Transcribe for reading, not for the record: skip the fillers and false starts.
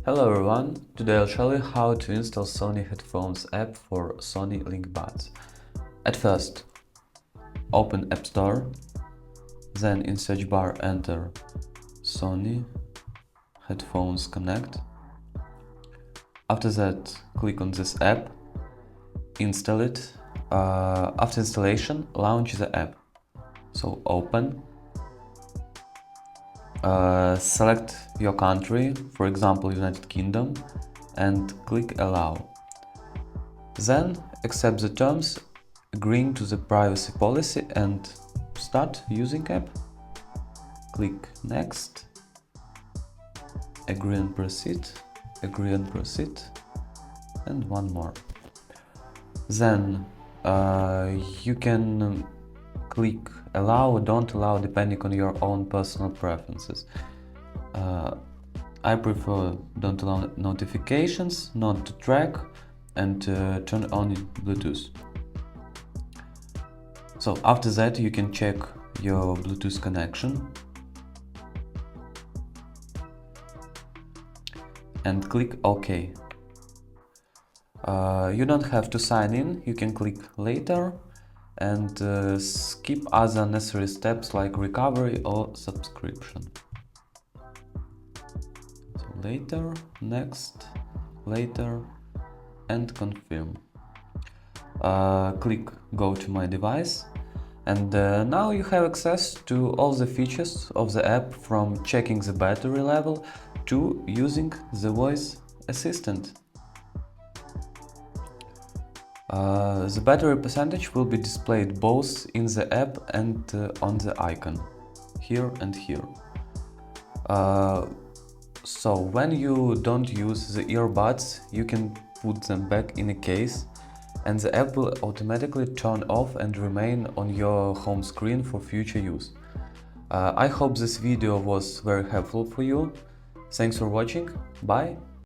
Hello everyone, today I'll show you how to install Sony headphones app for Sony LinkBuds. At first, open App Store, then in search bar enter Sony Headphones Connect. After that, click on this app, install it. After installation, launch the app. So open. Select your country, for example United Kingdom, and click allow. Then accept the terms, agreeing to the privacy policy and start using app. Click next, agree and proceed, and one more. Then you can click allow or don't allow depending on your own personal preferences. I prefer don't allow notifications, not to track, and turn on Bluetooth. So after that you can check your Bluetooth connection and click OK. You don't have to sign in, you can click later and skip other necessary steps like recovery or subscription. So later, next, later, and confirm. Click go to my device, and now you have access to all the features of the app, from checking the battery level to using the voice assistant. The battery percentage will be displayed both in the app and on the icon, here and here. So when you don't use the earbuds, you can put them back in a case and the app will automatically turn off and remain on your home screen for future use. I hope this video was very helpful for you. Thanks for watching, bye!